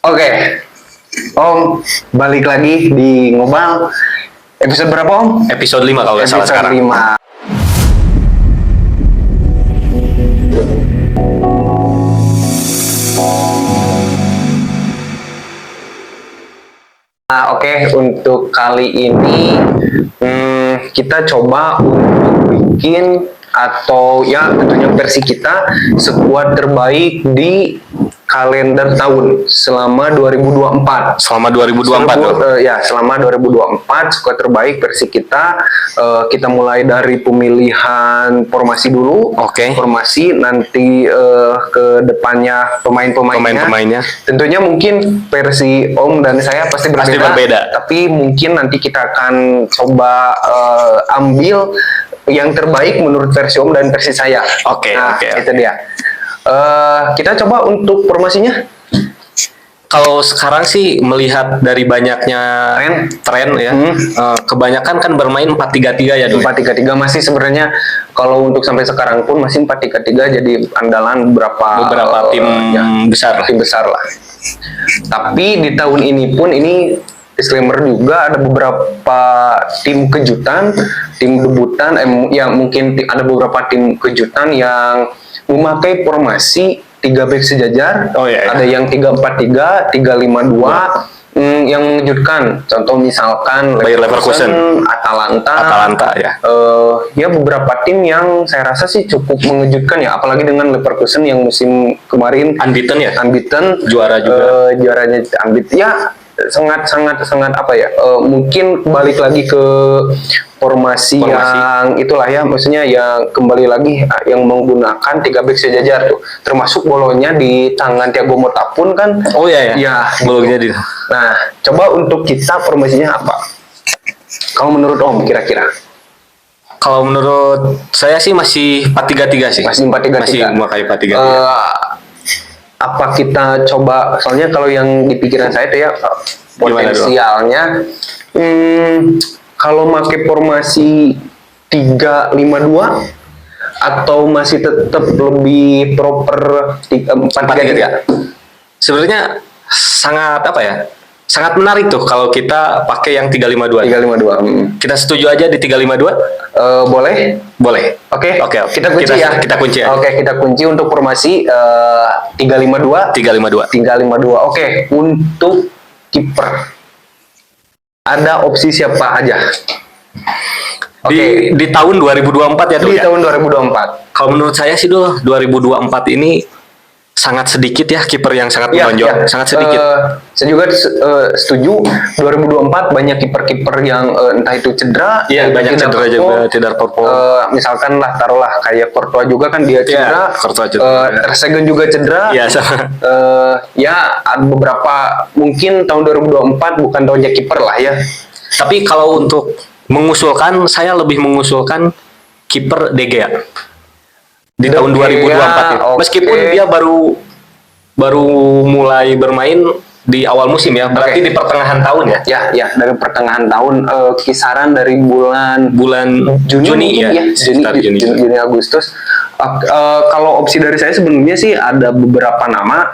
Oke, Om, balik lagi di Ngobal. Episode berapa, Om? Episode 5 kalau nggak salah Episode sekarang. 5. Oke, untuk kali ini kita coba untuk bikin atau ya tentunya versi kita skuad terbaik di kalender tahun selama 2024. Selama 2024 tuh. Selama 2024 skuad terbaik versi kita. Kita mulai dari pemilihan formasi dulu. Oke. Formasi nanti ke depannya pemain-pemainnya. Tentunya mungkin versi Om dan saya pasti berbeda. Tapi mungkin nanti kita akan coba ambil yang terbaik menurut versi Om dan versi saya. Oke. Itu dia. Kita coba untuk formasinya. Kalau sekarang sih melihat dari banyaknya tren ya, kebanyakan kan bermain 4-3-3 ya dulu. 4-3-3 masih sebenarnya kalau untuk sampai sekarang pun masih 4-3-3 jadi andalan beberapa tim besar. Tim besar lah. Tapi di tahun ini pun ini disclaimer juga ada beberapa tim kejutan, tim debutan, yang mungkin ada beberapa tim kejutan yang memakai formasi 3 back sejajar. Ada yang 3-4-3, 3-5-2 yang mengejutkan. Contoh misalkan Bayer Leverkusen, Atalanta ya. Ya beberapa tim yang saya rasa sih cukup mengejutkan ya, apalagi dengan Leverkusen yang musim kemarin unbeaten, juara juga. Juaranya unbeaten ya. sangat apa ya, mungkin balik lagi ke formasi yang itulah ya, maksudnya yang kembali lagi yang menggunakan 3 back sejajar tuh, termasuk bolongnya di tangan Thiago Motta pun kan. Bolongnya di. Nah, coba untuk kita formasinya apa kalau menurut Om kira-kira? Kalau menurut saya sih masih 4-3-3 sih. Masih 4-3-3. Masih memakai 4-3-3. Apa kita coba, soalnya kalau yang di pikiran saya itu ya potensialnya kalau pakai formasi 3-5-2 atau masih tetap lebih proper 4-3-3. Sebenarnya sangat apa ya? Sangat menarik tuh kalau kita pakai yang 3-5-2. 3-5-2. Kita setuju aja di 3-5-2? Boleh. Oke. Kita kunci ya. Kita kunci ya. Oke, kita kunci untuk formasi 3-5-2. 3-5-2. Oke, untuk kiper ada opsi siapa aja? Di tahun 2024 ya, Di tahun 2024. Kalau menurut saya sih 2024 ini sangat sedikit ya kiper yang sangat menonjol. Sangat sedikit. Saya juga setuju. 2024 banyak kiper-kiper yang entah itu cedera, banyak cedera juga, tidak perform. Misalkan lah, taruhlah kayak Courtois juga kan dia cedera. Ter Stegen juga cedera. Ya ada beberapa, mungkin tahun 2024 bukan tahunnya kiper lah ya. Tapi kalau untuk mengusulkan, saya lebih mengusulkan kiper De Gea di tahun 2024 itu. Meskipun dia baru mulai bermain di awal musim ya, berarti di pertengahan tahun ya. Ya, dari pertengahan tahun, kisaran dari bulan Juni Agustus. Kalau opsi dari saya sebenarnya sih ada beberapa nama,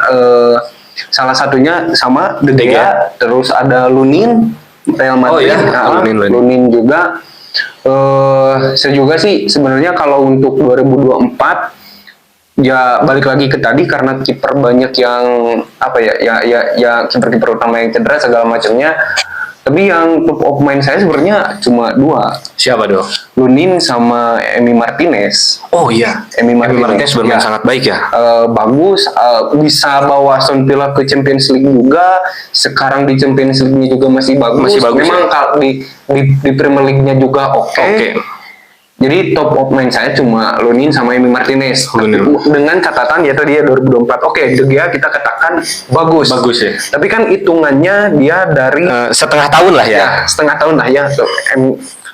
salah satunya sama De Gea, terus ada Lunin Real Madrid. Lunin juga. Saya juga sih sebenarnya kalau untuk 2024 ya balik lagi ke tadi, karena kiper banyak yang apa ya kiper utama yang cedera segala macamnya. Tapi yang top of mind saya sebenarnya cuma 2. Siapa dong? Lunin sama Emi Martinez. Emi Martinez bermain sangat baik ya. Bagus, bisa bawa Aston Villa ke Champions League juga. Sekarang di Champions League-nya juga masih bagus. Memang kalau di Premier League-nya juga oke. Jadi top of mind saya cuma Lunin sama Emi Martinez. Dengan catatan ya tadi ya 2024. Oke, De Gea kita katakan bagus ya. Tapi kan hitungannya dia dari setengah tahun lah ya. Setengah tahun lah ya.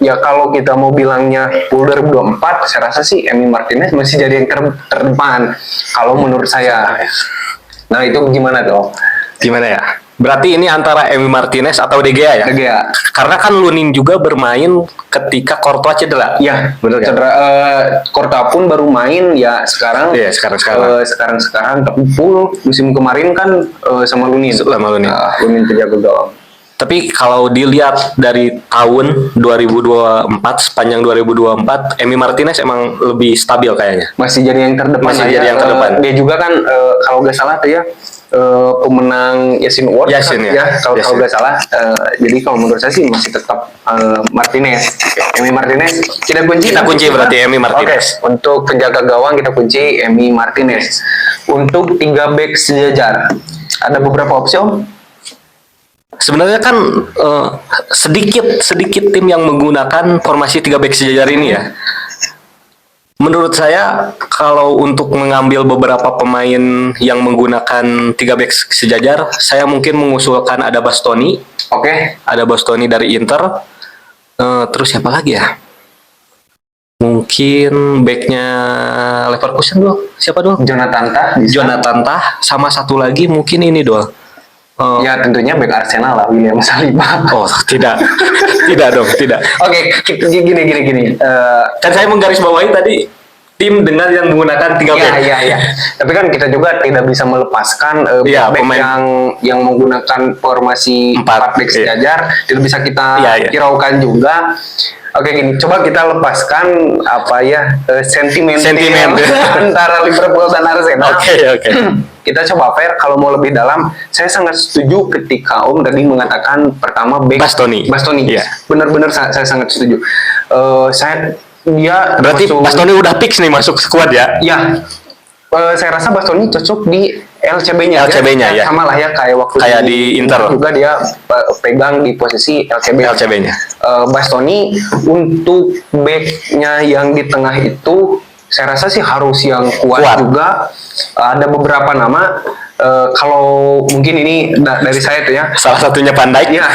Ya kalau kita mau bilangnya 2024, saya rasa sih Emi Martinez masih jadi yang terdepan kalau menurut saya. Nah, itu gimana dong? Gimana ya? Berarti ini antara Emi Martinez atau De Gea ya? De Gea. Karena kan Lunin juga bermain ketika Courtois cedera. Iya, benar cedera. Courtois pun baru main ya sekarang. Iya, sekarang. Sekarang tapi full musim kemarin kan sama Lunin. Lunin penjaga gawang. Tapi kalau dilihat dari tahun 2024, sepanjang 2024, Emi Martinez emang lebih stabil kayaknya. Masih jadi yang terdepan. Dia juga kan kalau nggak salah tuh ya pemenang Yasin Award Yasin, kan, ya kalau nggak salah. Jadi kalau menurut saya sih masih tetap Martinez. Emi Martinez kita kunci berarti Emi Martinez. Untuk penjaga gawang kita kunci Emi Martinez. Untuk 3 bek sejajar ada beberapa opsi Om. Sebenarnya kan sedikit tim yang menggunakan formasi 3 bek sejajar ini ya. Menurut saya kalau untuk mengambil beberapa pemain yang menggunakan 3 bek sejajar, saya mungkin mengusulkan ada Bastoni. Oke. Ada Bastoni dari Inter. Terus siapa lagi ya? Mungkin backnya Leverkusen dulu. Siapa dulu? Jonathan Tah. Sama satu lagi mungkin ini dulu. Ya tentunya back Arsenal lah, William Saliba. Oh tidak, tidak. Oke, gini. Kan saya menggarisbawahi tadi tim dengan yang menggunakan 3 back. Iya. Tapi kan kita juga tidak bisa melepaskan back yang menggunakan formasi 4 back sejajar. Tidak bisa kita hiraukan juga. Oke, gini, coba kita lepaskan sentimen antara Liverpool dan Arsenal. Oke. Kita coba fair, kalau mau lebih dalam, saya sangat setuju ketika Om tadi mengatakan pertama back Bastoni. Yeah. Benar-benar saya sangat setuju. Berarti Bastoni udah fix nih masuk squad ya? Ya. Saya rasa Bastoni cocok di LCB-nya ya. Sama lah ya kayak di Inter juga dia pegang di posisi LCB-nya. Bastoni untuk back-nya yang di tengah itu saya rasa sih harus yang kuat juga. Ada beberapa nama. Kalau mungkin ini dari saya tuh ya. Salah satunya Van Dijk. Ya.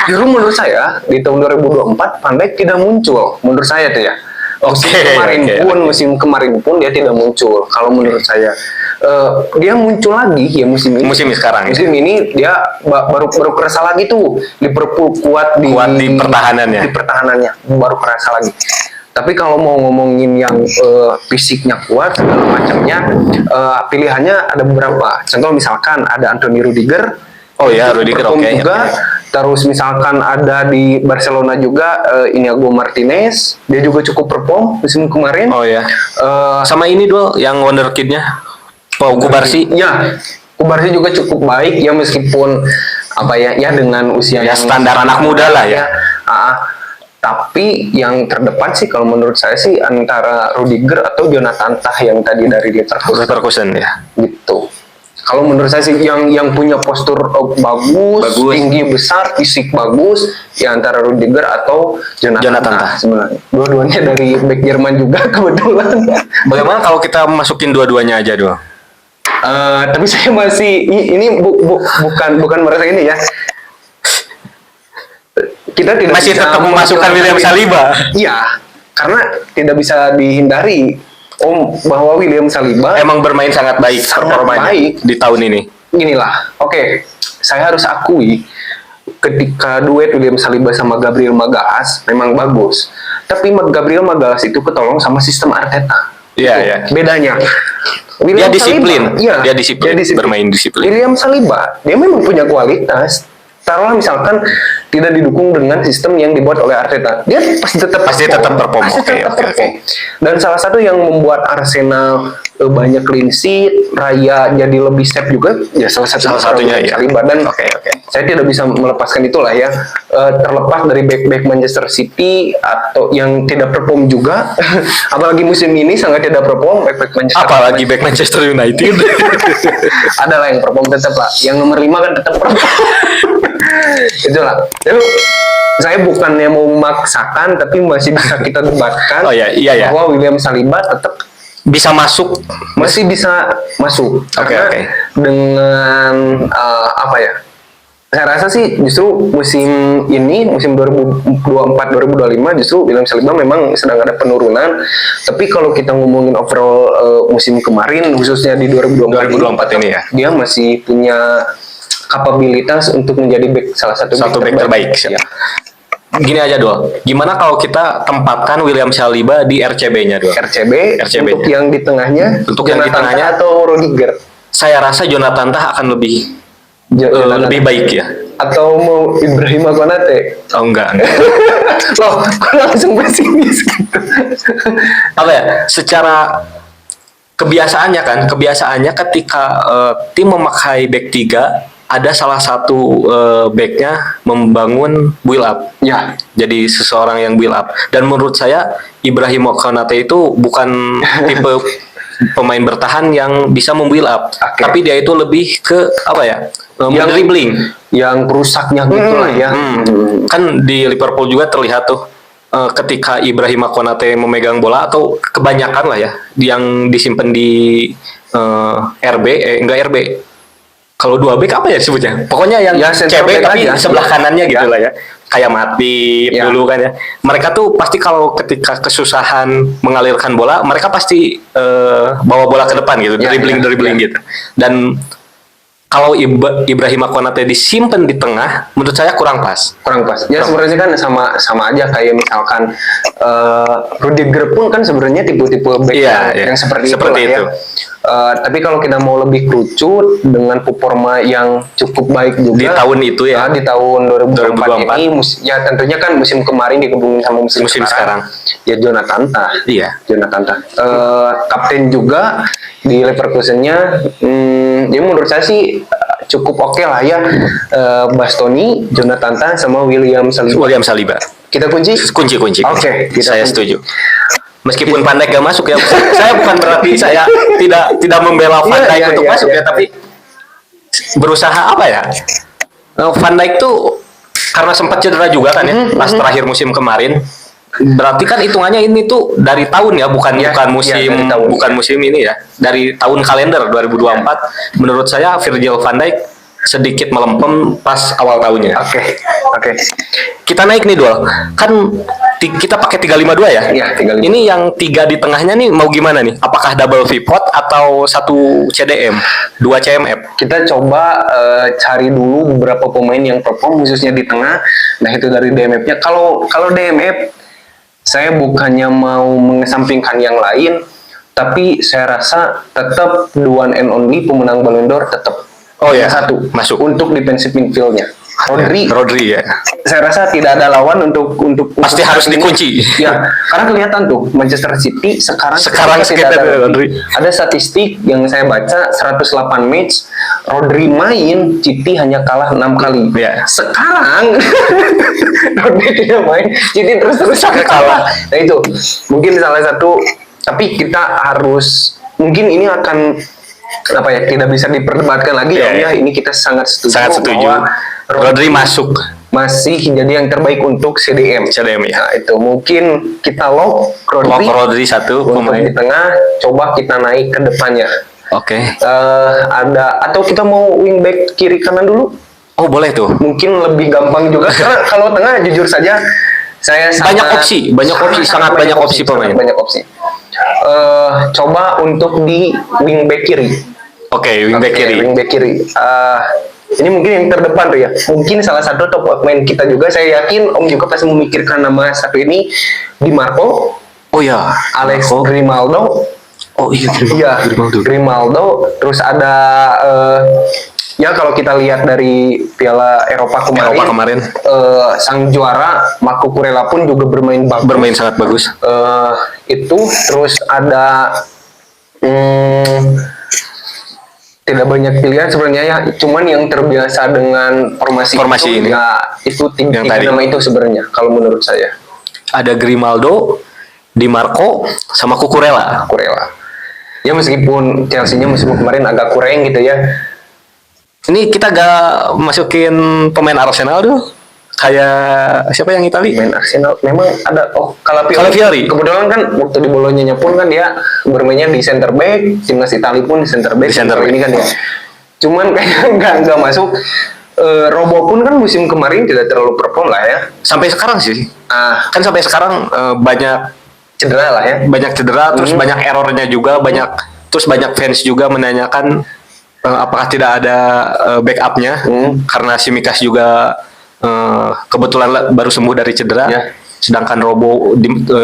Justru menurut saya di tahun 2024 Van Dijk tidak muncul. Menurut saya tuh ya. Musim kemarin pun dia tidak muncul. Kalau menurut saya dia muncul lagi ya musim ini. Musim ini dia baru kerasa lagi tuh Liverpool kuat di pertahanannya. Di pertahanannya baru kerasa lagi. Tapi kalau mau ngomongin yang fisiknya kuat segala macamnya, pilihannya ada beberapa. Contoh misalkan ada Anthony Rudiger. Oh ya, Rudiger juga. Terus misalkan ada di Barcelona juga Inigo Martinez, dia juga cukup perform musim kemarin. Oh ya. Sama ini dulu yang wonderkidnya, Kubarsi. Ya, Kubarsi juga cukup baik ya meskipun dengan usia yang standar anak muda lah ya. Tapi yang terdepan sih kalau menurut saya sih antara Rudiger atau Jonathan Tah yang tadi dari Leverkusen ya. Gitu. Kalau menurut saya sih yang punya postur bagus, tinggi besar, fisik bagus ya antara Rudiger atau Jonathan Tah sebenarnya. Dua-duanya dari back Jerman juga kebetulan. Bagaimana kalau kita masukin dua-duanya aja dulu? Tapi saya masih bukan merasa ini ya. Kita tidak masih tetap memasukkan William Saliba. Iya, karena tidak bisa dihindari bahwa William Saliba emang bermain sangat baik performanya di tahun ini. Inilah, oke, saya harus akui ketika duet William Saliba sama Gabriel Magalhaes memang bagus. Tapi Gabriel Magalhaes itu ketolong sama sistem Arteta. Iya. Bedanya. Dia disiplin. Bermain disiplin. William Saliba, dia memang punya kualitas. Taruhlah misalkan tidak didukung dengan sistem yang dibuat oleh Arteta, dia pasti tetap perform. Dan salah satu yang membuat Arsenal banyak clean sheet, Raya jadi lebih safe juga, ya salah satunya ya. Saliba. Dan saya tidak bisa melepaskan itulah ya. Terlepas dari back Manchester City atau yang tidak perform juga, apalagi musim ini sangat tidak perform back Manchester United. Adalah yang perform tetap lah. Yang nomor 5 kan tetap perform. Itulah. Jadi saya bukannya mau memaksakan, tapi masih bisa kita debatkan bahwa William Saliba tetap bisa masuk, masih bisa masuk. Karena dengan saya rasa sih justru musim ini, musim 2024-2025 justru William Saliba memang sedang ada penurunan. Tapi kalau kita ngomongin overall musim kemarin, khususnya di 2024 ini ya, dia masih punya kapabilitas untuk menjadi back, salah satu back terbaik. Ya. Gini aja Dol, gimana kalau kita tempatkan William Saliba di RCB-nya Dol? RCB untuk yang di tengahnya, untuk yang di tengahnya atau Rudiger? Saya rasa Jonathan Tah akan lebih baik ya. Atau mau Ibrahim Konate? Oh enggak. Loh, kok langsung pesimis gitu? Apa ya? Secara kebiasaannya ketika tim memakai back 3, ada salah satu backnya membangun build up. Ya. Jadi seseorang yang build up. Dan menurut saya Ibrahim Konate itu bukan tipe pemain bertahan yang bisa membuild up, tapi dia itu lebih ke apa ya? Dribbling, yang rusaknya gitu lah ya. Kan di Liverpool juga terlihat tuh ketika Ibrahim Konate memegang bola atau kebanyakan lah ya yang disimpan di enggak RB. Kalau 2 back apa ya sebutnya? Pokoknya yang CB tapi aja, sebelah kanannya gitu lah ya. Kayak Matip dulu kan ya. Mereka tuh pasti kalau ketika kesusahan mengalirkan bola, mereka pasti bawa bola ke depan gitu, dribbling gitu. Dan kalau Ibrahim Konate disimpan di tengah, menurut saya kurang pas. Ya sebenarnya kan sama aja kayak misalkan Rudiger pun kan sebenarnya tipe-tipe back yang seperti itu. Tapi kalau kita mau lebih kerucut dengan performa yang cukup baik juga di tahun itu ya, di tahun 2024 ini, ya tentunya kan musim kemarin digabungin sama musim sekarang. Ya Jonathan Tah. Iya. Jonathan Tah. Kapten juga di Leverkusennya. Ya menurut saya sih cukup oke lah ya. Bastoni, Jonathan Tah sama William Saliba. Kita kunci. Oke, saya setuju. Meskipun Van Dijk gak masuk ya, saya bukan berarti saya tidak membela Van Dijk untuk masuk ya, tapi berusaha apa ya? Van Dijk tuh karena sempat cedera juga kan ya, pas terakhir musim kemarin. Berarti kan hitungannya ini tuh dari tahun ya, bukan musim ini ya, dari tahun kalender 2024. Menurut saya Virgil van Dijk sedikit melempem pas awal tahunnya. Oke. Kita naik nih Dol. Kan kita pakai 352 ya? Iya, 352. Ini yang 3 di tengahnya nih mau gimana nih? Apakah double pivot atau 1 CDM, 2 CMF? Kita coba cari dulu beberapa pemain yang perform khususnya di tengah. Nah, itu dari DMF-nya. Kalau DMF saya bukannya mau mengesampingkan yang lain, tapi saya rasa tetap the one and only pemenang Ballon d'Or tetap satu masuk untuk defensive midfield-nya. Rodri ya. Saya rasa tidak ada lawan untuk pasti harus dikunci. Ya, karena kelihatan tuh Manchester City sekarang tidak ada Rodri. Ada statistik yang saya baca 108 match Rodri main, City hanya kalah 6 kali. Ya. Sekarang Rodri tidak main, City terus-terusan kalah. Nah itu mungkin salah satu, tapi kita harus mungkin ini akan tidak bisa diperdebatkan lagi ya. Ini kita sangat setuju bahwa Rodri masih jadi yang terbaik untuk CDM ya. Nah, itu mungkin kita lock Rodri satu pemain di tengah, coba kita naik ke depannya. Oke. Ada atau kita mau wingback kiri kanan dulu? Oh, boleh tuh. Mungkin lebih gampang juga karena kalau tengah jujur saja saya banyak opsi pemain. Banyak opsi. Coba untuk di wingback kiri. Wingback kiri. Ini mungkin yang terdepan tuh ya. Mungkin salah satu top pemain kita juga. Saya yakin Om juga pasti memikirkan nama satu ini, Di Marco. Oh ya, Alex Grimaldo. Oh iya, Grimaldo. Terus ada ya kalau kita lihat dari Piala Eropa kemarin. Sang juara Marco Kurela pun juga bermain sangat bagus. Itu terus ada tidak banyak pilihan sebenarnya ya, cuman yang terbiasa dengan formasi itu, ini ya itu tiga nama itu sebenarnya kalau menurut saya. Ada Grimaldo, Di Marco, sama Cucurella. Ya meskipun Chelsea-nya musim kemarin agak kurang gitu ya. Ini kita gak masukin pemain Arsenal tuh. Kayak siapa yang Itali? Main Arsenal memang ada Calafiori. Kebetulan kan waktu di Bolonya pun kan dia bermainnya di center back, timnas Itali pun di center back. Ini kan ya. Cuman kayak nggak masuk. Robo pun kan musim kemarin tidak terlalu perform lah ya. Sampai sekarang sih. Kan sampai sekarang banyak cedera lah ya. Banyak cedera, terus banyak errornya juga, banyak fans juga menanyakan apakah tidak ada backupnya karena Tsimikas juga kebetulan baru sembuh dari cedera, sedangkan Robo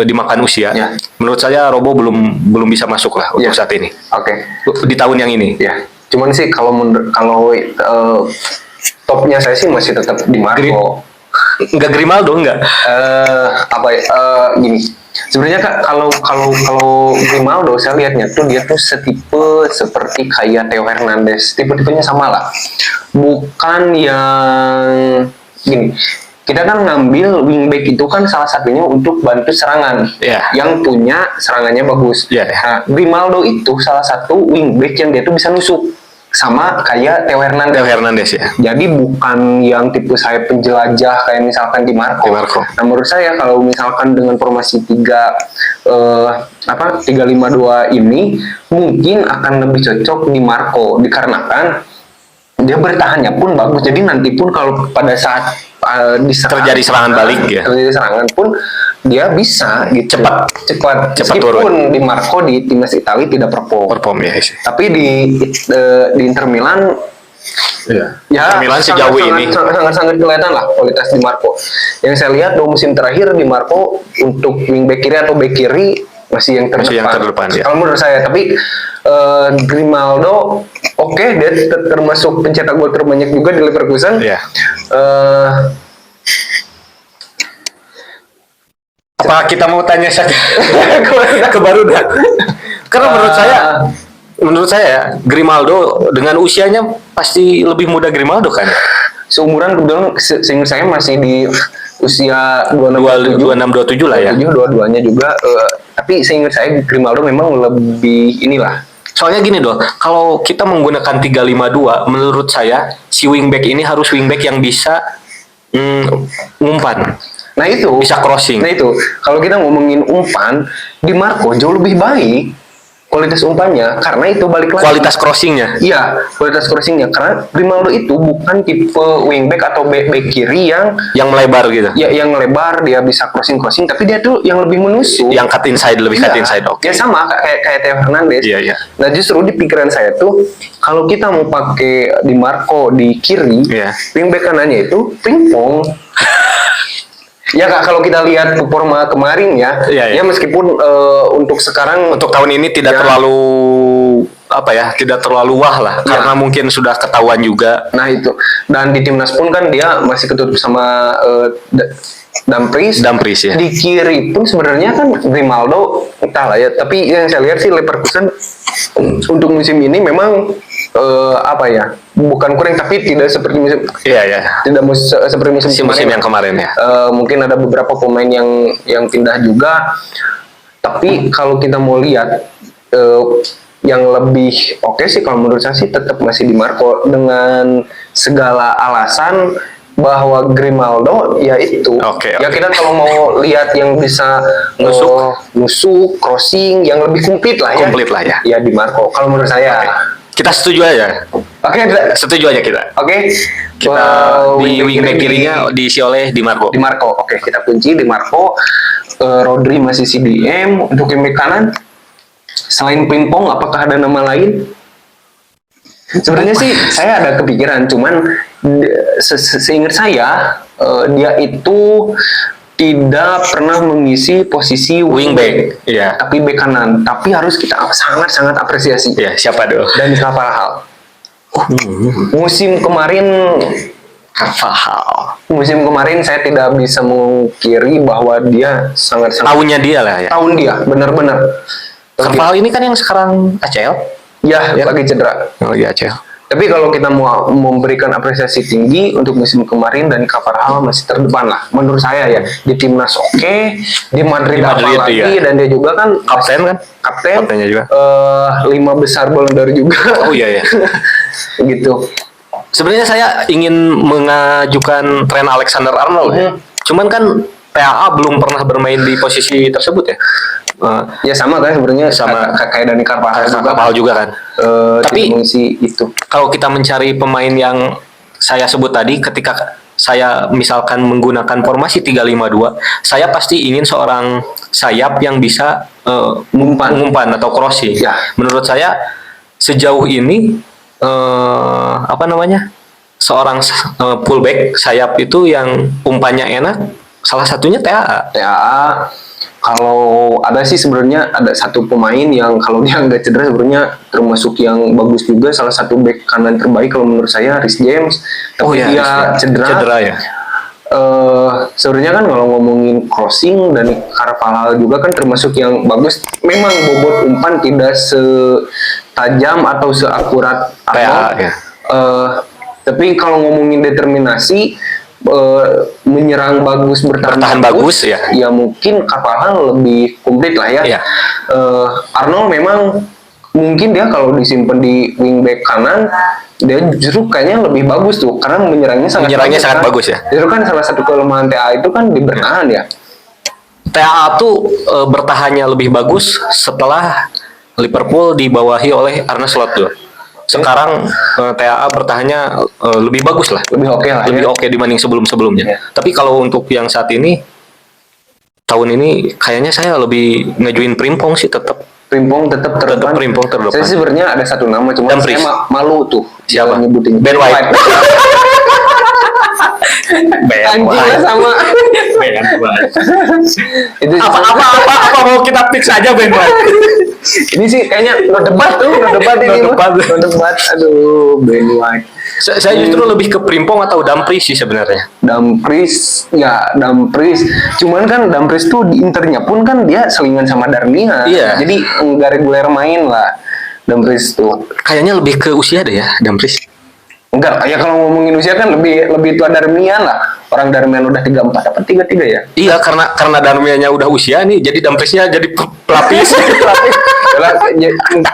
dimakan usia. Menurut saya Robo belum bisa masuk lah untuk saat ini. Di tahun yang ini. Cuman sih kalau topnya saya sih masih tetap di Marco. Enggak Grimaldo enggak. Gini. Sebenarnya Kak, kalau Grimaldo saya lihatnya tuh dia tuh setipe seperti kayak Theo Hernandez, tipe-tipenya sama lah. Bukan yang gini. Kita kan ngambil wingback itu kan salah satunya untuk bantu serangan, yang punya serangannya bagus. Nah, Grimaldo itu salah satu wingback yang dia tuh bisa nusuk, sama kayak Theo Hernandez ya. Jadi bukan yang tipe sayap penjelajah kayak misalkan Di Marco. Nah, menurut saya kalau misalkan dengan formasi 3-5-2 ini mungkin akan lebih cocok Di Marco, dikarenakan dia bertahannya pun bagus. Jadi nanti pun kalau pada saat terjadi serangan balik terjadi serangan pun dia bisa gitu cepat meskipun turun. Di Marco di timnas Italia tidak perform tapi di Inter Milan Inter Milan sejauh ini sangat kelihatan lah kualitas Di Marco. Yang saya lihat 2 musim terakhir Di Marco untuk wingback kiri atau back kiri masih yang terdepan kalau menurut saya. Tapi Grimaldo dia termasuk pencetak gol terbanyak juga di Leverkusen. Apa kita mau tanya saja ke Barudak? Karena menurut saya Grimaldo dengan usianya pasti lebih muda Grimaldo kan. Seumuran kebetulan seingat saya masih di usia 26-27 lah ya. Dua-duanya juga. Tapi seingat saya Grimaldo memang lebih inilah. Soalnya gini doh, kalau kita menggunakan 3-5-2, menurut saya si wingback ini harus wingback yang bisa umpan. Nah itu bisa crossing. Nah itu kalau kita ngomongin umpan, Di Marco jauh lebih baik kualitas umpannya, karena itu balik lagi kualitas crossingnya. Iya, kualitas crossingnya, karena Grimaldo itu bukan tipe wingback atau back kiri yang melebar gitu. Ya, yang lebar, dia bisa crossing, tapi dia tuh yang lebih menusuk, yang cut inside, lebih cut inside. Ya sama kayak Theo Hernandez. Nah justru di pikiran saya tuh kalau kita mau pakai Di Marco di kiri, wingback kanannya itu pingpong. Ya Kak, kalau kita lihat performa kemarin ya meskipun untuk sekarang, untuk tahun ini tidak terlalu tidak terlalu wah lah, karena mungkin sudah ketahuan juga. Nah itu, dan di timnas pun kan dia masih ketutup sama Dumfries ya. Di kiri pun sebenarnya kan Grimaldo entahlah ya, tapi yang saya lihat sih Leverkusen untuk musim ini memang bukan kurang, tapi tidak seperti musim tidak seperti musim yang kemarin ya. Mungkin ada beberapa pemain yang pindah juga, tapi kalau kita mau lihat yang lebih oke sih kalau menurut saya sih tetap masih Di Marco, dengan segala alasan bahwa Grimaldo ya itu. Ya kita kalau mau lihat yang bisa nusuk, crossing yang lebih komplit lah ya. Ya Di Marco kalau menurut saya. Kita setuju aja. Setuju aja kita. Kita di wingback kirinya diisi oleh Di Marco. Kita kunci Di Marco. Rodri masih CDM. Untuk wingback kanan, selain pingpong, apakah ada nama lain? Sebenarnya sih saya ada kepikiran, cuman seingat saya dia itu tidak pernah mengisi posisi wingback, tapi bek kanan. Tapi harus kita sangat apresiasi. Siapa dong? Dani Carvajal. Musim kemarin saya tidak bisa mengkiri bahwa dia sangat tahunnya dia lah ya. Tahun dia, benar-benar. Carvajal ini kan yang sekarang ACL. Lagi cedera. ACL. Tapi kalau kita mau memberikan apresiasi tinggi untuk musim kemarin, dan Carvajal masih terdepan lah menurut saya ya. Di timnas di Madrid apalagi, dan dia juga kan kaptennya juga. 5 besar Ballon d'Or juga. Gitu. Sebenarnya saya ingin mengajukan Trent Alexander-Arnold Cuman kan PAA belum pernah bermain di posisi tersebut ya. Ya sama kan sebenarnya, sama kayak Dani Carvajal juga kan. Tapi itu kalau kita mencari pemain yang saya sebut tadi, ketika saya misalkan menggunakan formasi 3-5-2, saya pasti ingin seorang sayap yang bisa mengumpan atau crossing. Menurut saya sejauh ini apa namanya, seorang fullback sayap itu yang umpannya enak, salah satunya TAA. TAA. Kalau ada sih sebenarnya ada satu pemain yang kalau dia nggak cedera sebenarnya termasuk yang bagus juga, salah satu back kanan terbaik kalau menurut saya, Reece James. Tapi dia cedera ya. Sebenarnya kan kalau ngomongin crossing dan Carvalhal juga kan termasuk yang bagus. Memang bobot umpan tidak setajam atau seakurat TAA ya. Tapi kalau ngomongin determinasi, menyerang bagus, bertahan bagus ya. Ya mungkin Carvalhal lebih komplit lah ya. Ya. Arnold memang mungkin dia kalau disimpan di wingback kanan dia justru kayaknya lebih bagus tuh karena menyerangnya sangat bagus ya. Justru kan salah satu kelemahan TAA itu kan di bertahan ya. TAA tuh bertahannya lebih bagus setelah Liverpool dibawahi oleh Arne Slot tuh. Sekarang TAA bertahannya lebih bagus lah, lebih oke lah, lebih oke dibanding sebelum-sebelumnya. Ya. Tapi kalau untuk yang saat ini, tahun ini kayaknya saya lebih ngejuin Frimpong sih tetap. Frimpong tetap terdepan. Saya sebenarnya ada satu nama, cuma saya malu tuh. Siapa? Nyebutin Ben White. Anjingnya sama. Itu apa mau kita fix aja Ben White. Ini sih kayaknya no debat ini. No debat. Aduh, Ben White. Saya justru lebih ke Frimpong atau Dumfries sih sebenarnya. Dumfries. Cuman kan Dumfries tuh di Internya pun kan dia selingan sama Darmian. Iya. Jadi nggak reguler main lah Dumfries tuh. Kayaknya lebih ke usia deh ya Dumfries. Enggak, ya kalau ngomongin usia kan lebih tua Darmian lah. Orang Darmian udah 34 apa 33 ya? Iya, karena Darmiannya udah usia nih, jadi Dumfriesnya jadi pelapis.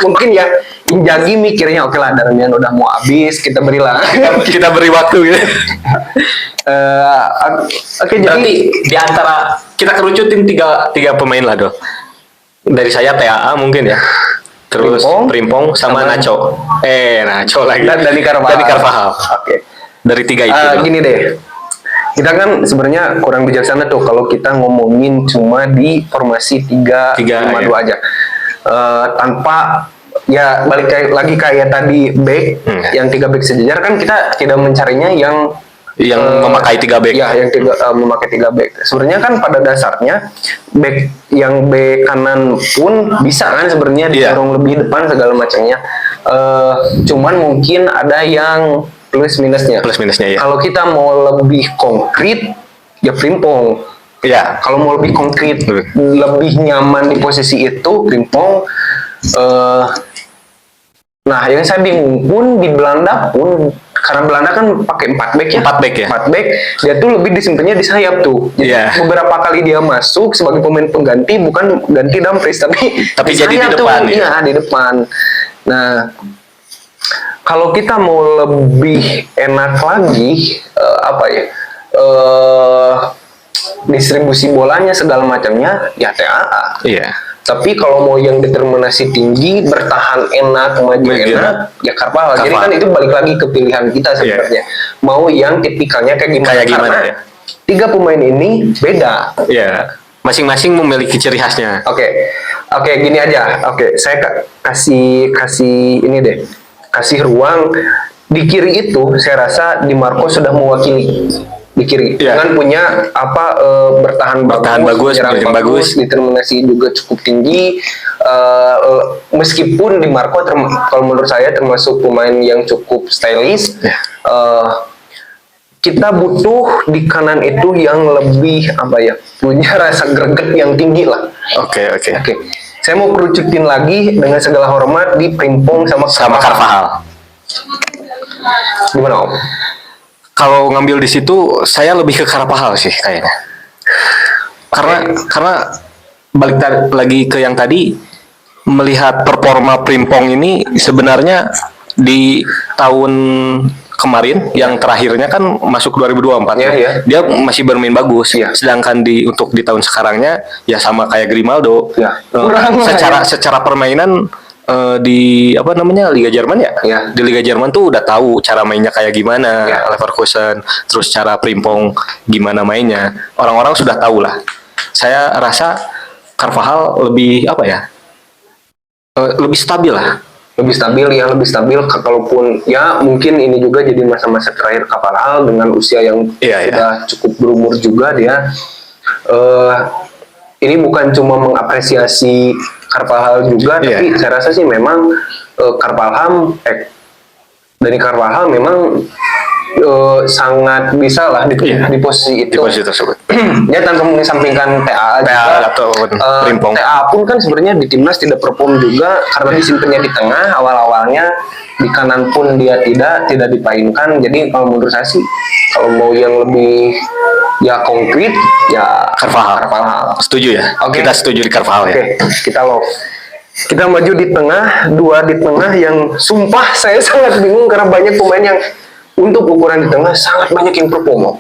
Mungkin ya Inzaghi mikirnya oke lah Darmian udah mau habis, kita berilah. Kita beri waktu gitu. Oke, jadi di antara kita kerucutin tiga pemain lah, Dok. Dari saya TAA mungkin ya. Terus Frimpong sama Nacho. Nacho lagi. Dan Dani Carvajal. Oke. Dari tiga itu. Gini deh. Kita kan sebenarnya kurang bijaksana tuh kalau kita ngomongin cuma di formasi 3-5-2 aja. Tanpa ya balik lagi kayak tadi back yang 3 back sejajar kan kita tidak mencarinya yang memakai 3 back. Ya, yang memakai 3 back. Sebenarnya kan pada dasarnya back yang back kanan pun bisa kan sebenarnya didorong lebih depan segala macamnya. Cuman mungkin ada yang plus minusnya ya. Kalau kita mau lebih konkret ya Frimpong. Ya, kalau mau lebih konkret, lebih nyaman di posisi itu Frimpong. Nah, yang saya bingung pun di Belanda pun karena Belanda kan pakai 4 back ya. 4 back ya. 4 back, dia tuh lebih disimpannya di sayap tuh. Jadi beberapa kali dia masuk sebagai pemain pengganti, bukan ganti Dumfries tapi jadi di depan tuh, ya. Di depan. Nah, kalau kita mau lebih enak lagi distribusi bolanya segala macamnya ya TAA. Iya. Tapi kalau mau yang determinasi tinggi, bertahan enak, maju enak, ya Carvalhal. Jadi kan itu balik lagi ke pilihan kita sebenarnya. Mau yang tipikalnya kayak gimana? Karena ya? 3 pemain ini beda. Iya. Masing-masing memiliki ciri khasnya. Oke, gini aja. Saya kasih ini deh. Kasih ruang di kiri itu. Saya rasa Di Marco sudah mewakili di kiri dengan punya bertahan bagus, menyerang bagus, determinasi juga cukup tinggi. Meskipun Di Marco kalau menurut saya termasuk pemain yang cukup stylish, kita butuh di kanan itu yang lebih punya rasa greget yang tinggi lah. Oke. Saya mau kerucutin lagi dengan segala hormat di Frimpong sama Carvajal. Gimana Om? Kalau ngambil di situ saya lebih ke Carvajal sih kayaknya. Karena balik lagi ke yang tadi, melihat performa Frimpong ini sebenarnya di tahun kemarin yang terakhirnya kan masuk 2024 dia masih bermain bagus. Sedangkan untuk di tahun sekarangnya ya sama kayak Grimaldo. Secara permainan di Liga Jerman ya. Di Liga Jerman tuh udah tahu cara mainnya kayak gimana, Leverkusen, terus cara Frimpong gimana mainnya. Orang-orang sudah tahu lah. Saya rasa Carvajal lebih lebih stabil lah. lebih stabil. Kalaupun ya mungkin ini juga jadi masa-masa terakhir Carvalhal dengan usia yang sudah cukup berumur juga dia. Ini bukan cuma mengapresiasi Carvalhal juga, tapi saya rasa sih memang Dani Carvalhal memang sangat bisa lah di posisi itu. Di posisi tersebut. Ya tanpa mengesampingkan TA atau Rimpong. TA pun kan sebenarnya di timnas tidak perform juga karena disimpannya di tengah awal-awalnya, di kanan pun dia tidak dipainkan. Jadi kalau menurut saya sih kalau mau yang lebih ya konkret ya Carvalhal. Setuju ya? Kita setuju di Carvalhal ya. Kita maju di tengah, dua di tengah yang sumpah saya sangat bingung karena banyak pemain yang untuk ukuran di tengah sangat banyak yang perform.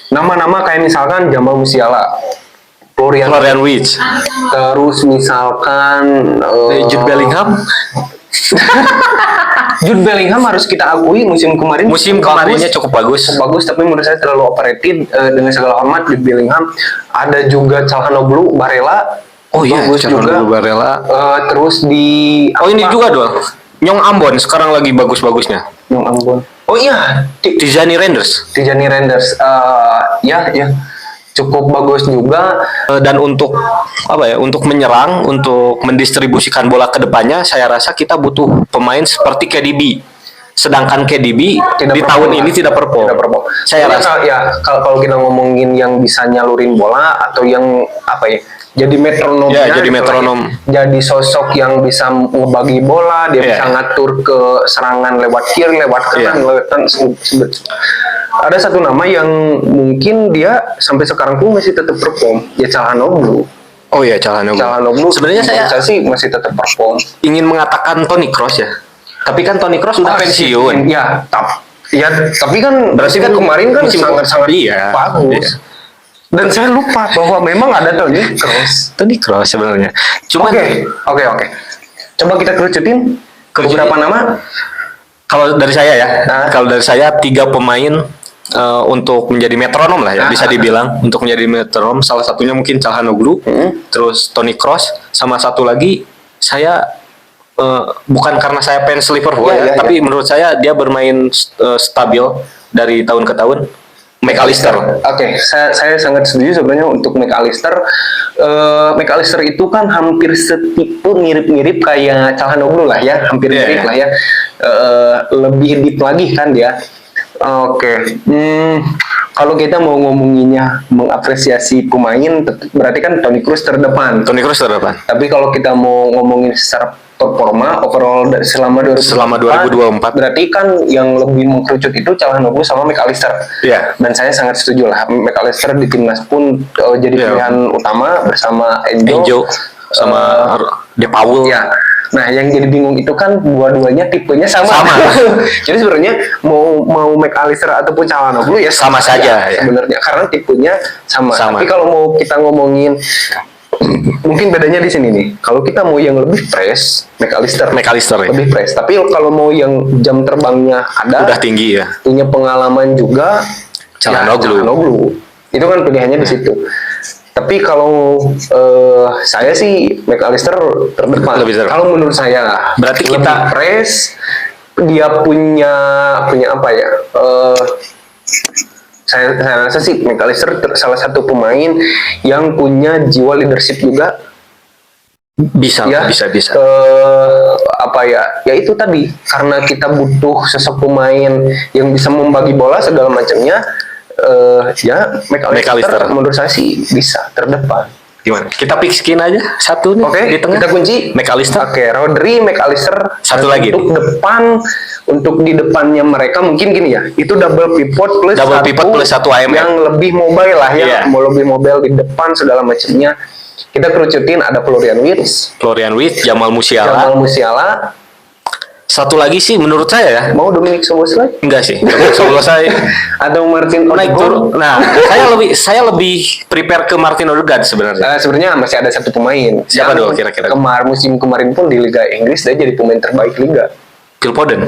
Nama-nama kayak misalkan Jamal Musiala, Florian Wirtz, terus misalkan Jude Bellingham. Jude Bellingham harus kita akui musim kemarinnya cukup bagus, tapi menurut saya terlalu overrated. Dengan segala hormat Jude Bellingham. Ada juga Calhanoglu, Barella. Bagus juga. Barella. Terus di ini juga doang. Nyong Ambon sekarang lagi bagus-bagusnya. Nyong Ambon. Oh iya, Tijani Renders. Ya, cukup bagus juga. Dan untuk untuk menyerang, untuk mendistribusikan bola ke depannya, saya rasa kita butuh pemain seperti KDB. Sedangkan KDB di tahun ini tidak perform. Saya rasa kalau kita ngomongin yang bisa nyalurin bola atau yang jadi metronom, jadi sosok yang bisa ngebagi bola, dia bisa ngatur ke serangan lewat kiri, lewat kanan, ada satu nama yang mungkin dia sampai sekarang pun masih tetap perform, ya Calhanoglu. Calhanoglu. Sebenarnya saya sih masih tetap perform. Ingin mengatakan Toni Kroos ya, tapi kan Toni Kroos udah pensiun. Tapi kan berarti kan kemarin kan sangat bagus. Dan saya lupa bahwa memang ada Toni Kroos sebenarnya. Oke. Coba kita kerucutin beberapa nama. Kalau dari saya 3 pemain untuk menjadi metronom lah ya, bisa dibilang untuk menjadi metronom. Salah satunya mungkin Calhanoglu, terus Toni Kroos, sama satu lagi saya bukan karena saya fans Liverpool tapi menurut saya dia bermain stabil dari tahun ke tahun. McAllister. Saya sangat setuju sebenarnya untuk McAllister. McAllister itu kan hampir setipe mirip-mirip kayak Calhanoglu lah ya, hampir mirip lah ya. Lebih deep lagi kan dia. Kalau kita mau ngomonginnya mengapresiasi pemain, berarti kan Toni Kroos terdepan. Tapi kalau kita mau ngomongin secara performa overall selama 2024, berarti kan yang lebih mengkerucut itu Calhanoglu sama McAllister. Dan saya sangat setuju lah, McAllister di timnas pun jadi pilihan utama bersama Enzo sama De Paul. Nah, yang jadi bingung itu kan dua-duanya tipenya sama. Jadi sebenarnya mau McAllister ataupun Calhanoglu ya sama saja sebenarnya karena tipenya sama. Tapi kalau mau kita ngomongin mungkin bedanya di sini nih. Kalau kita mau yang lebih fresh, McAllister lebih fresh. Tapi kalau mau yang jam terbangnya ada, udah tinggi ya, punya pengalaman juga, Calhanoglu. Itu kan pilihannya di situ. Tapi kalau saya sih McAllister terdepan. Kalau menurut saya, berarti kita kita fresh, dia punya apa ya? Saya rasa sih McAllister salah satu pemain yang punya jiwa leadership juga. Bisa. Ya itu tadi, karena kita butuh sosok pemain yang bisa membagi bola segala macamnya. McAllister menurut saya sih bisa terdepan. Gimana? Kita pick aja satu nih di tengah. Kita kunci McAllister. Rodri, McAllister. Satu lagi. Untuk di depannya mereka mungkin gini ya. Itu double pivot plus satu AMF yang lebih mobile lah ya. Mau lebih mobile di depan segala macamnya. Kita kerucutin ada Florian Wirtz, Jamal Musiala. Satu lagi sih menurut saya ya. Mau Dominic Szoboszlai? Enggak sih. Dominic Szoboszlai atau Martin Odegaard. Nah, saya lebih prepare ke Martin Odegaard sebenarnya. Sebenarnya masih ada satu pemain. Siapa dong kira-kira? Musim kemarin pun di Liga Inggris dia jadi pemain terbaik Liga. Phil Foden.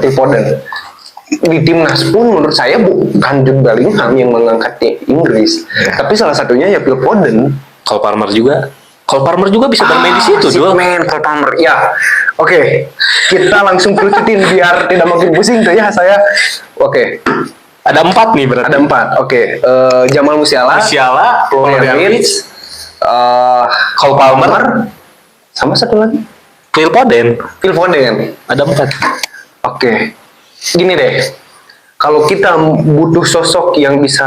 Di timnas pun menurut saya bukan Jude Bellingham yang mengangkat Inggris. Tapi salah satunya ya Phil Foden. Cole Cole Palmer juga bisa bermain di situ, Dul. Cole Palmer. Ya. Oke. Kita langsung kerucutin biar tidak makin pusing tuh ya saya. Oke. Ada 4 nih berarti. Ada 4. Oke. Jamal Musiala, Florian Wirtz, Cole Palmer, sama satu lagi. Phil Foden. Ada 4. Oke. Gini deh. Kalau kita butuh sosok yang bisa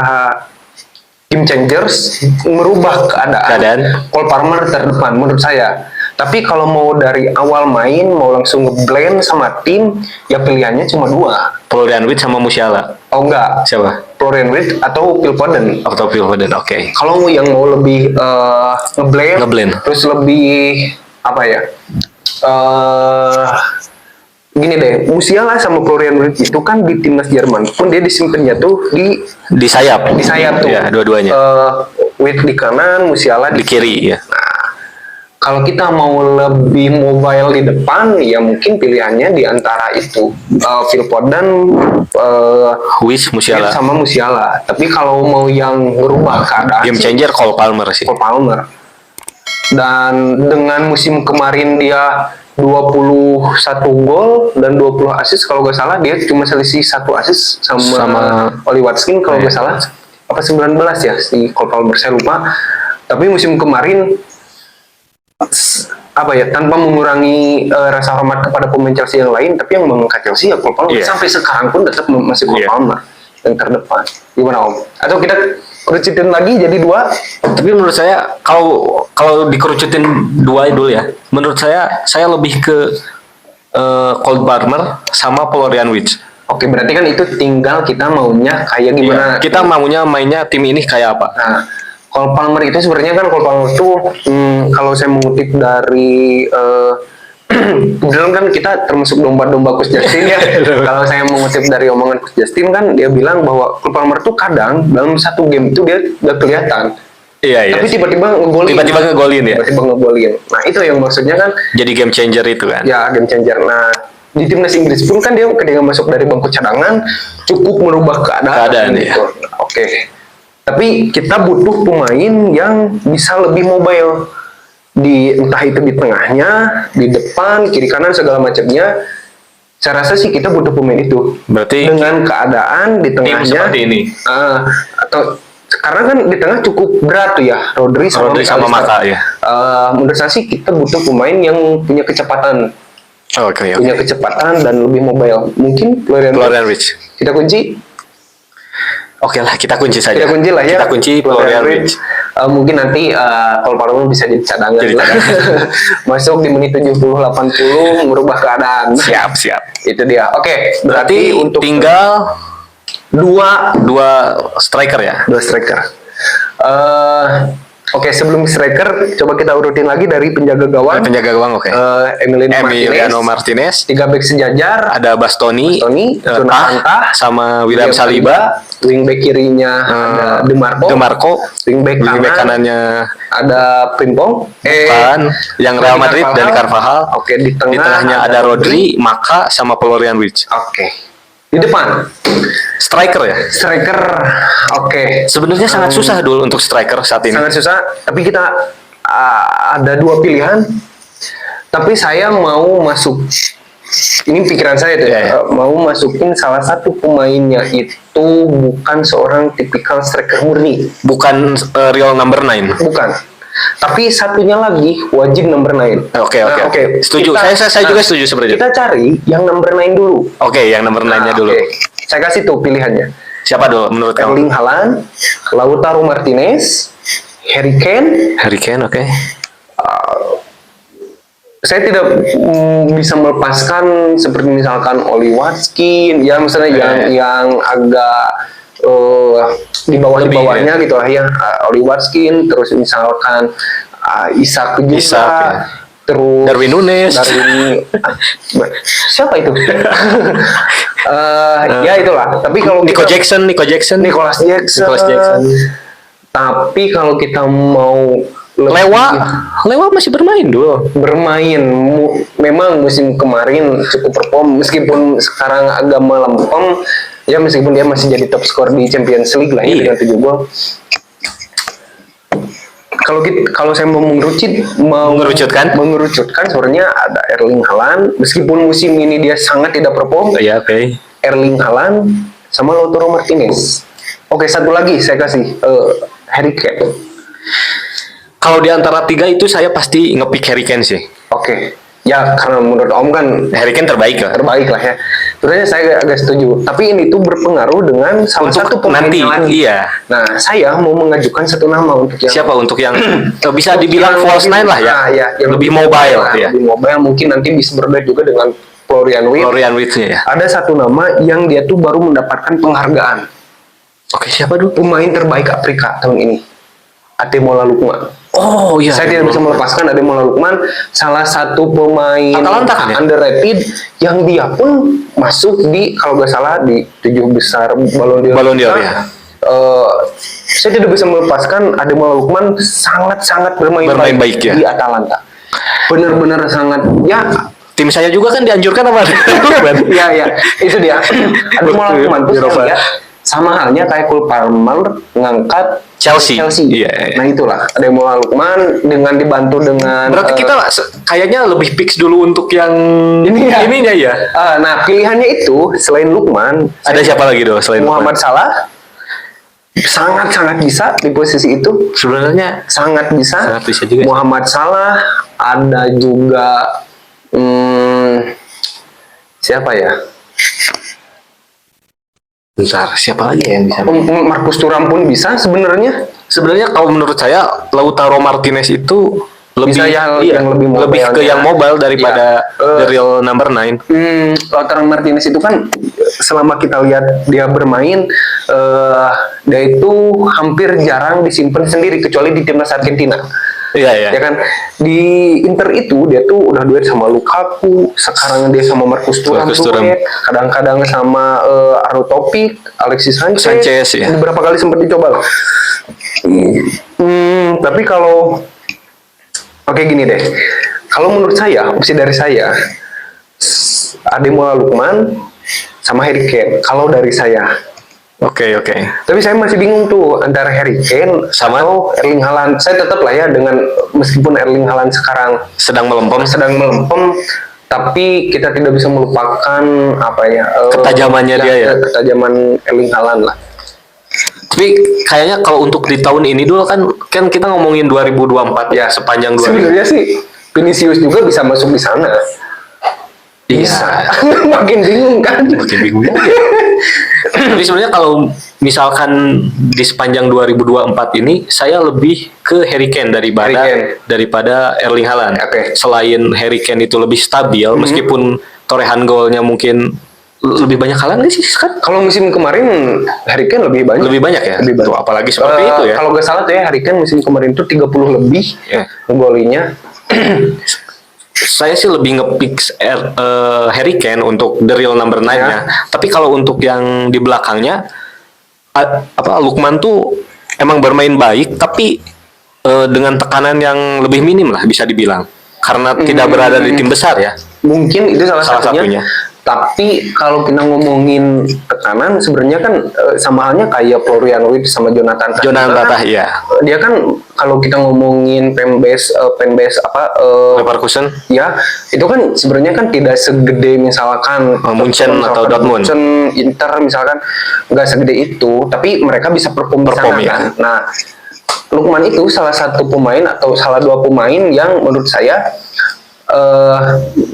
game changers, merubah keadaan. Cole Palmer terdepan menurut saya. Tapi kalau mau dari awal main, mau langsung ngeblend sama tim, ya pilihannya cuma 2. Florian Wirtz sama Musiala. Oh enggak. Siapa? Florian Wirtz atau Phil Foden. Oke. Kalau yang mau lebih ngeblend, terus lebih apa ya? Gini deh, Musiala sama Florian Wirtz itu kan di timnas Jerman pun dia disimpannya tuh di sayap. Di sayap tuh. Ya, dua-duanya. Wirtz di kanan, Musiala di kiri ya. Kalau kita mau lebih mobile di depan, ya mungkin pilihannya di antara itu Phil Foden, Wirtz, Musiala sama Musiala. Tapi kalau mau yang merubah keadaan, game changer Cole Palmer sih. Cole Palmer. Dan dengan musim kemarin dia 21 gol dan 20 assist kalau nggak salah, dia cuma selisih 1 assist sama Oli Watkins kalau nggak salah, apa 19 ya si Cole Palmer, saya lupa. Tapi musim kemarin apa ya, tanpa mengurangi rasa hormat kepada pemain Chelsea yang lain, tapi yang mengangkat Chelsea ya Cole Palmer. Sampai sekarang pun tetap masih Cole Palmer yang terdepan. Gimana Om? Atau kita kerucutin lagi jadi 2? Tapi menurut saya kalau dikerucutin 2 dulu ya, menurut saya lebih ke Cole Palmer sama Florian Wirtz. Oke, berarti kan itu tinggal kita maunya kayak gimana? Kita maunya mainnya tim ini kayak apa? Nah, Cole Palmer itu sebenarnya kan Cole Palmer itu kalau saya mengutip dari kebetulan kan kita termasuk domba-domba Coach Justin ya. Kalau saya mengutip dari omongan Coach Justin kan dia bilang bahwa Cole Palmer tuh kadang dalam satu game itu dia udah kelihatan. Iya. Tapi tiba-tiba ngegolin. Tiba-tiba ngegolin. Nah, itu yang maksudnya kan jadi game changer itu kan. Ya, game changer. Nah, di timnas Inggris pun kan dia ketika masuk dari bangku cadangan cukup merubah keadaan gitu. Ya. Oke. Tapi kita butuh pemain yang bisa lebih mobile, entah itu di tengahnya, di depan, kiri kanan segala macamnya. Saya rasa sih kita butuh pemain itu. Berarti dengan keadaan di tengahnya seperti ini. Atau karena kan di tengah cukup berat tuh ya, Rodri sama Mata ya. Menurut saya sih kita butuh pemain yang punya kecepatan. Punya kecepatan dan lebih mobile. Mungkin Florian Wirtz. Kita kunci. Oke lah, kita kunci saja. Kita kunci lah ya. Kita kunci Florian Wirtz. Mungkin nanti Cole Palmer bisa jadi cadangan. Masuk di menit 70-80 merubah keadaan. Siap. Itu dia. Oke, berarti untuk tinggal dua striker ya. 2 striker. Oke, sebelum striker, coba kita urutin lagi dari penjaga gawang. Oke. Emiliano Martinez. 3 back sejajar. Ada Bastoni, Jonathan Tah, sama William Saliba. Wingback kirinya ada Demarco. Wingback kanannya ada Frimpong. Yang Real Madrid dan Carvajal. Oke, di tengahnya ada Rodri, Maka sama Florian Wirtz. Oke. Di depan striker ya. Oke. Sebenarnya sangat susah dulu untuk striker saat ini. Sangat susah, tapi kita ada 2 pilihan. Tapi saya mau masuk. Ini pikiran saya tuh mau masukin salah satu pemainnya itu bukan seorang tipikal striker murni. Bukan real number 9. Bukan. Tapi satunya lagi wajib number 9. Oke. Setuju. Saya juga setuju sebenarnya. Kita cari yang number 9 dulu. Oke, yang number 9-nya dulu. Saya kasih tuh pilihannya. Siapa dulu menurut kamu? Erling Haaland, Lautaro Martinez, Harry Kane. Oke. Saya tidak bisa melepaskan seperti misalkan Oli Watkins, ya misalnya yang agak di bawahnya gitu lah ya, Oli Watkins, terus misalkan Isak juga, terus Darwin Nunes. Siapa itu? Ya itulah. Tapi kalau Nicolas Jackson. Tapi kalau kita mau Lewa masih bermain dulu. Memang musim kemarin cukup perform, meskipun sekarang agak melempem. Ya meskipun dia masih jadi top skor di Champions League lah ya dengan 7 gol. kalau saya mau mengerucutkan sebenarnya ada Erling Haaland, meskipun musim ini dia sangat tidak perform. Ya, oke. Erling Haaland sama Lautaro Martinez. Oke, satu lagi saya kasih Harry Kane. Kalau di antara tiga itu saya pasti ngepick Harry Kane sih. Oke. Ya, karena menurut Om kan Harry Kane terbaik lah. Terbaik lah ya. Sebenarnya saya agak setuju. Tapi ini tuh berpengaruh dengan salah satu pemain nanti, lagi. iya. Nah, saya mau mengajukan satu nama untuk yang siapa untuk yang bisa dibilang false nine lah ya. Nah, ya yang lebih mobile lah, ya. Lebih mobile, mungkin nanti bisa berbeda juga dengan Florian Wirtz. Ya. Ada satu nama yang dia tuh baru mendapatkan penghargaan. Oke, siapa dulu? Pemain terbaik Afrika tahun ini. Ademola Lookman. Oh iya. Saya tidak bisa melepaskan Ademola Lookman, salah satu pemain Atalanta kan ya? Underrated yang dia pun masuk di kalau nggak salah di 7 besar Ballon d'Or ya. Saya tidak bisa melepaskan Ademola Lookman sangat bermain baik ya? Di Atalanta. Benar-benar sangat ya. Tim saya juga kan dianjurkan apa? ya itu dia. Ademola Lookman tuh saya lihat sama halnya kayak Cole Palmer ngangkat Chelsea. Iya. Nah itulah Ademola Lookman dengan dibantu dengan. Berarti kita kayaknya lebih fix dulu untuk yang ininya ya. Nah pilihannya itu selain Lookman ada siapa lagi dong selain Muhammad Salah? Sangat bisa di posisi itu. Sebenarnya sangat bisa juga. Muhammad Salah, ada juga siapa ya? Bentar, siapa lagi yang bisa? Marcus Thuram pun bisa sebenarnya. Sebenarnya kalau menurut saya Lautaro Martinez itu lebih yang lebih ke yang mobile daripada the real number 9. Lautaro Martinez itu kan selama kita lihat dia bermain dia itu hampir jarang disimpan sendiri kecuali di timnas Argentina. Iya. Ya kan di Inter itu dia tuh udah duet sama Lukaku, sekarang dia sama Marcus Thuram, kadang-kadang sama Arnaud Topic, Alexis Sanchez ya. Beberapa kali sempat dicoba. Tapi kalau gini deh, kalau menurut saya opsi dari saya Ademola Lookman sama Harry Kane. Kalau dari saya. Oke. Tapi saya masih bingung tuh antara Harry Kane sama atau Erling Haaland. Saya tetap lah ya dengan meskipun Erling Haaland sekarang sedang melempem, tapi kita tidak bisa melupakan ketajamannya dia ya. Ketajaman Erling Haaland lah. Tapi kayaknya kalau untuk di tahun ini dulu kan kita ngomongin 2024 ya sepanjang 2024. Sebenarnya sih Vinicius juga bisa masuk di sana. Bisa. Makin bingung kan? Makin bingung. Tapi sebenarnya kalau misalkan di sepanjang 2024 ini saya lebih ke Harry Kane daripada Erling Haaland. Selain Harry Kane itu lebih stabil meskipun torehan golnya mungkin lebih banyak Haaland nggak sih kan? Kalau musim kemarin Harry Kane lebih banyak. Lebih banyak ya? Lebih banyak. Tuh, apalagi seperti itu ya. Kalau nggak salah tuh ya Harry Kane musim kemarin tuh 30 lebih golinya. Saya sih lebih nge-pick Harry Kane untuk the real number 9-nya. Tapi kalau untuk yang di belakangnya Lookman tuh emang bermain baik tapi dengan tekanan yang lebih minim lah bisa dibilang. Karena tidak berada di tim besar ya. Mungkin itu salah satunya. Tapi kalau kita ngomongin tekanan sebenarnya kan sama halnya kayak Florian Wirtz sama Jonathan Tah ya. Dia kan kalau kita ngomongin fanbase Leverkusen ya, itu kan sebenarnya kan tidak segede misalkan Munchen atau Dortmund. Inter misalkan nggak segede itu, tapi mereka bisa perform ya. Kan? Nah, Lookman itu salah satu pemain atau salah dua pemain yang menurut saya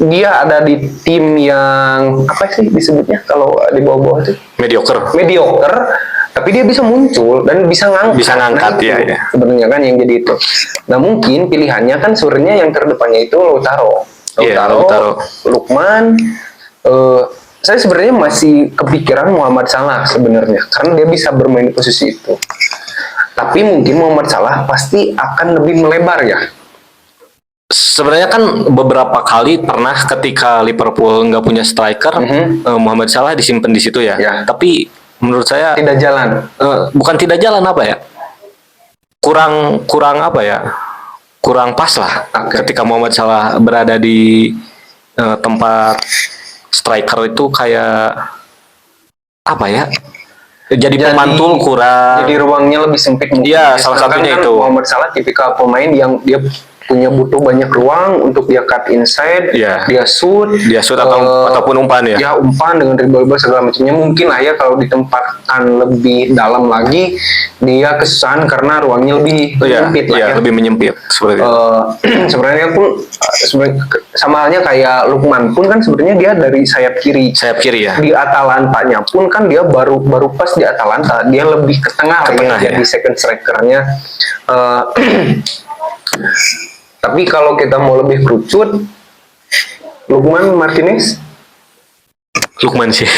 dia ada di tim yang apa sih disebutnya kalau di bawah-bawah itu mediocre, tapi dia bisa muncul dan bisa ngangkat ya. Sebenarnya kan yang jadi itu. Nah mungkin pilihannya kan sebenarnya yang terdepannya itu Lautaro, Lookman. Saya sebenarnya masih kepikiran Muhammad Salah sebenarnya karena dia bisa bermain di posisi itu. Tapi mungkin Muhammad Salah pasti akan lebih melebar ya. Sebenarnya kan beberapa kali pernah ketika Liverpool nggak punya striker, Muhammad Salah disimpan di situ ya. Tapi menurut saya tidak jalan. Bukan tidak jalan apa ya? Kurang apa ya? Kurang pas lah. Ketika Muhammad Salah berada di tempat striker itu kayak apa ya? Jadi pemantul kurang. Jadi ruangnya lebih sempit mungkin. Iya, salah satunya kan itu. Muhammad Salah tipikal pemain yang dia punya butuh banyak ruang untuk dia cut inside, Iya. dia shoot ataupun umpan ya. Ya umpan dengan dribble segala macamnya mungkin lah ya kalau ditempatkan lebih dalam lagi dia kesusahan karena ruangnya lebih menyempit lah ya. Lebih menyempit seperti itu. Sebenarnya pun sama halnya kayak Lukman pun kan sebenarnya dia dari sayap kiri. Sayap kiri ya. Di Atalantanya pun kan dia baru pas di Atalanta dia lebih ke tengah ya. Jadi second strikernya. Tapi kalau kita mau lebih kerucut, Lukman Martinez? Lukman sih.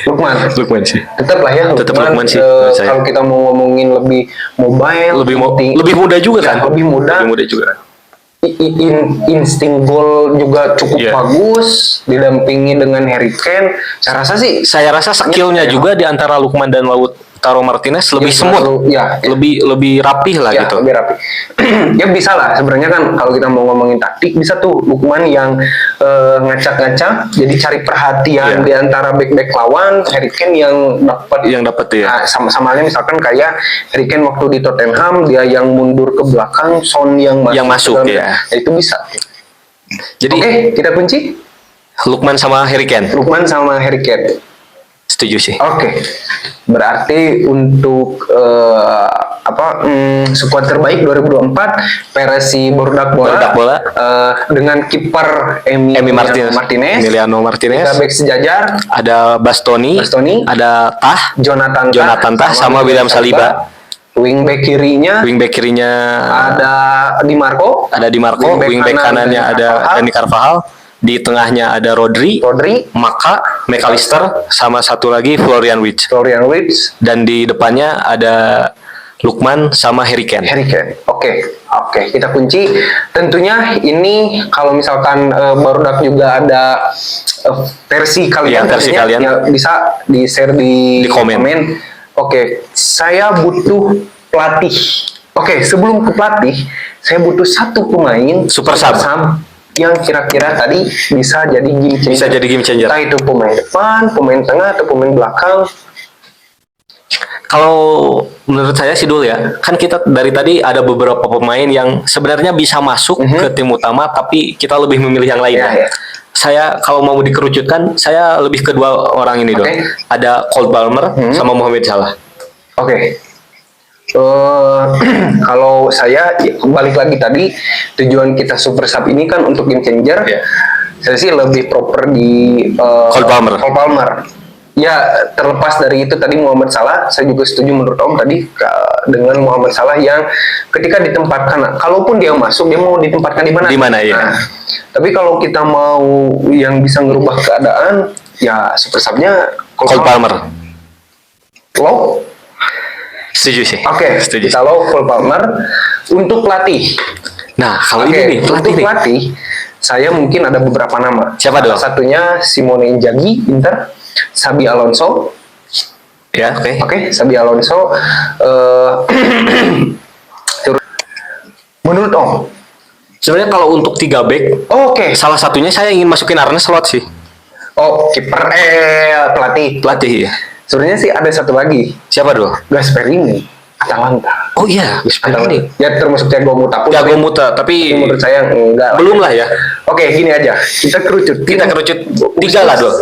Lukman sih. Tetap lah ya. Tetap Lukman sih. Kalau kita mau ngomongin lebih mobile, lebih muda juga kan? Lebih muda juga. Insting gol juga cukup bagus, didampingi dengan Harry Kane. Saya rasa skillnya juga di antara Lukman dan Lautaro Martinez lebih smooth, lebih rapih lah gitu. Lebih rapih. Ya bisa lah sebenarnya kan kalau kita mau ngomongin taktik bisa tuh Lukman yang ngacak-ngacak, jadi cari perhatian di antara back lawan. Harry Kane yang dapat ya. Nah, sama halnya misalkan kayak Harry Kane waktu di Tottenham dia yang mundur ke belakang, Son yang masuk ya. Itu bisa. Jadi kita kunci Lukman sama Harry Kane. Setuju sih. Oke. Berarti untuk skuad terbaik 2024 versi Borudak Bola, dengan kiper Emiliano Martinez. Kita back sejajar ada Bastoni, ada Jonathan Tah sama William Saliba. Wingback kirinya ada Di Marco. Wingback kanannya ada Dani Carvajal. Di tengahnya ada Rodri, McAllister, sama satu lagi Florian Wirtz. Dan di depannya ada Lukman sama Harry Kane. Oke, kita kunci. Tentunya ini kalau misalkan Barudak juga ada versi kalian, ya, bisa di-share di komen. Oke, saya butuh pelatih. Oke, sebelum ke pelatih, saya butuh satu pemain super sub yang kira-kira tadi bisa jadi game changer. Entah itu pemain depan, pemain tengah, atau pemain belakang. Kalau menurut saya sih dulu ya, kan kita dari tadi ada beberapa pemain yang sebenarnya bisa masuk ke tim utama, tapi kita lebih memilih yang lain. Saya kalau mau dikerucutkan, saya lebih ke dua orang ini dulu. Ada Cole Palmer sama Mohamed Salah. Kalau saya balik lagi tadi, tujuan kita super sub ini kan untuk game changer. Saya sih lebih proper di Cole Palmer. Ya, terlepas dari itu tadi Mohamed Salah, saya juga setuju menurut Om tadi dengan Mohamed Salah yang ketika ditempatkan, kalaupun dia masuk, dia mau ditempatkan di mana? Ya. Tapi kalau kita mau yang bisa ngerubah keadaan, ya super subnya Cole Palmer. Lo? Setuju sih. Setuju. Kalau Cole Palmer untuk pelatih. Nah, kalau ini nih pelatih, saya mungkin ada beberapa nama. Siapa dong? Salah satunya Simone Inzaghi, Inter, Xabi Alonso. Ya, oke. Xabi Alonso. Menurut Om, sebenarnya kalau untuk 3 back, salah satunya saya ingin masukin Arne Slot sih. Kiper pelatih ya. Sebenarnya sih ada satu lagi. Siapa dong? Gasperini, Atalanta. Oh iya, Gasperini. Ya termasuk Thiago Motta pun. Tapi menurut saya enggak. Belum lah ya. Oke, gini aja. Kita kerucut 3 lah dong.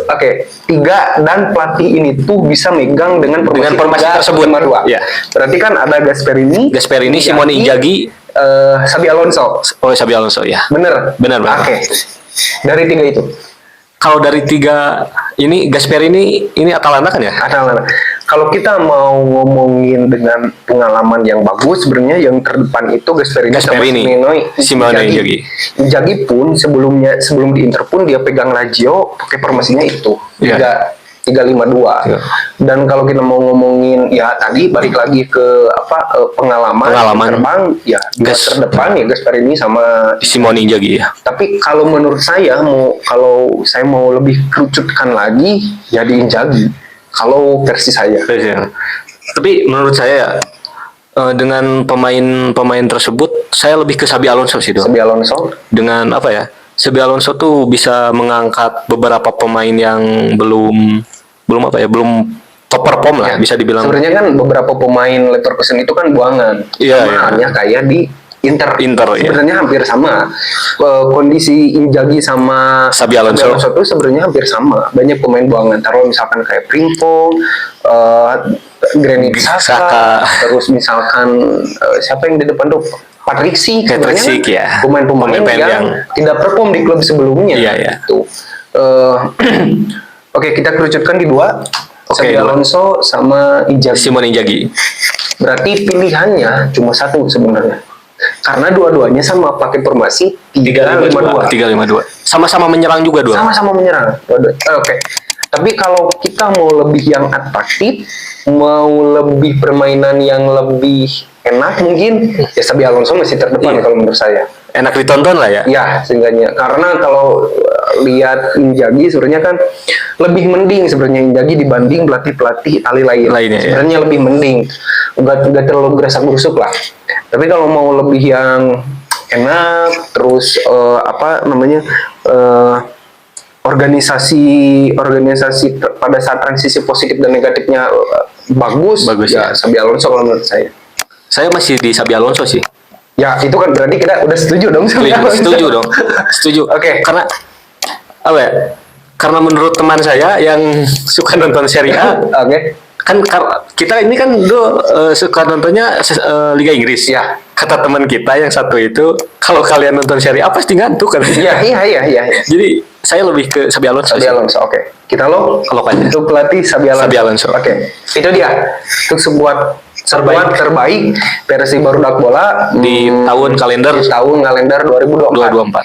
3 dan pelatih ini tuh bisa megang dengan formasi tersebut. 5-2. Ya. Berarti kan ada Gasperini, Simone Inzaghi, Xabi Alonso. Xabi Alonso ya. Bener. Oke. Dari 3 itu. Kalau dari 3 ini Gasperini ini Atalanta kan ya? Atalanta. Kalau kita mau ngomongin dengan pengalaman yang bagus, sebenarnya yang terdepan itu Gasperini sama Simone Inzaghi. Inzaghi pun sebelum di Inter pun dia pegang Lazio pakai formasinya itu 3-5-2. Dan kalau kita mau ngomongin ya tadi balik lagi ke pengalaman terbang ya terdepan ya Gasperini sama Simone Inzaghi ya. Tapi kalau menurut saya kalau saya mau lebih kerucutkan lagi ya di Inzaghi kalau versi saya. Tapi menurut saya dengan pemain tersebut saya lebih ke Xabi Alonso sih dong. Xabi Alonso dengan Xabi Alonso tuh bisa mengangkat beberapa pemain yang belum top perform lah, bisa dibilang. Sebenarnya kan beberapa pemain Leverkusen itu kan buangan. Sama halnya kayak di Inter sebenarnya hampir sama. Kondisi Inzaghi sama Xabi Alonso itu sebenarnya hampir sama. Banyak pemain buangan. Taruh misalkan kayak Frimpong, Granit Xhaka, terus misalkan siapa yang di depan tuh? Patrick Schick, ya. Pemain-pemain yang tidak perform di klub sebelumnya. Gitu. Oke, kita kerucutkan di dua. Xabi Alonso sama Simone Inzaghi. Berarti pilihannya cuma satu sebenarnya. Karena dua-duanya sama pakai formasi 3-5-2. Sama-sama menyerang juga dua. Sama-sama menyerang. Oke. Tapi kalau kita mau lebih yang atraktif, mau lebih permainan yang lebih enak mungkin, ya Xabi Alonso masih terdepan kalau menurut saya. Enak ditonton lah ya. Ya, seenggaknya. Karena kalau lihat Inzaghi sebenarnya kan lebih mending sebenarnya Inzaghi dibanding pelatih-pelatih Italia lainnya. Sebenarnya lebih mending. Enggak terlalu gerasak-gerusuk lah. Tapi kalau mau lebih yang enak, terus organisasi pada saat transisi positif dan negatifnya bagus ya. Xabi Alonso kalau menurut saya. Saya masih di Xabi Alonso sih. Ya itu kan berarti kita udah setuju dong. Setuju dong. Setuju. Oke. Karena apa ya? Karena menurut teman saya yang suka nonton Serie A, kan kita ini kan dulu suka nontonnya Liga Inggris. Ya. Kata teman kita yang satu itu, kalau kalian nonton Serie A pasti ngantuk kan. Iya. Jadi saya lebih ke Xabi Alonso. Oke. Kita untuk pelatih Xabi Alonso. Oke. Itu dia. Untuk sebuah terbaik versi barudak bola di tahun kalender 2024.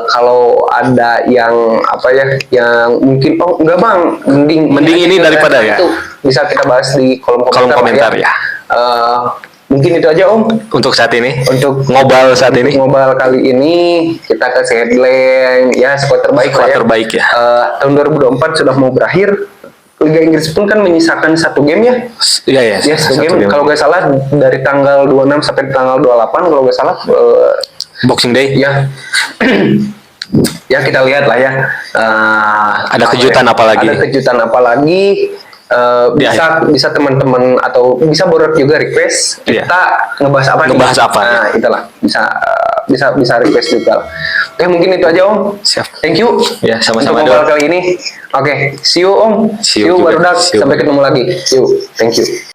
Kalau ada yang yang mungkin enggak bang, mending ini daripada ya, itu bisa kita bahas di kolom komentar ya. Mungkin itu aja Om untuk saat ini, untuk ngobal kali ini kita kasih headline ya, skuad terbaik ya. Tahun 2024 sudah mau berakhir. Liga Inggris pun kan menyisakan satu game ya. Iya. Satu game. Kalau nggak salah dari tanggal 26 sampai tanggal 28 kalau nggak salah. Boxing Day. Ya. Ya kita lihat lah ya. Ada kejutan apa lagi? Bisa teman-teman atau bisa borak juga request kita ngebahas apa? Nah, itulah bisa request juga. Oke, mungkin itu aja Om. Siap. Thank you. Ya, sama-sama kali ini. Oke, see you Om. See you barudak. Sampai ketemu lagi. See you. Thank you.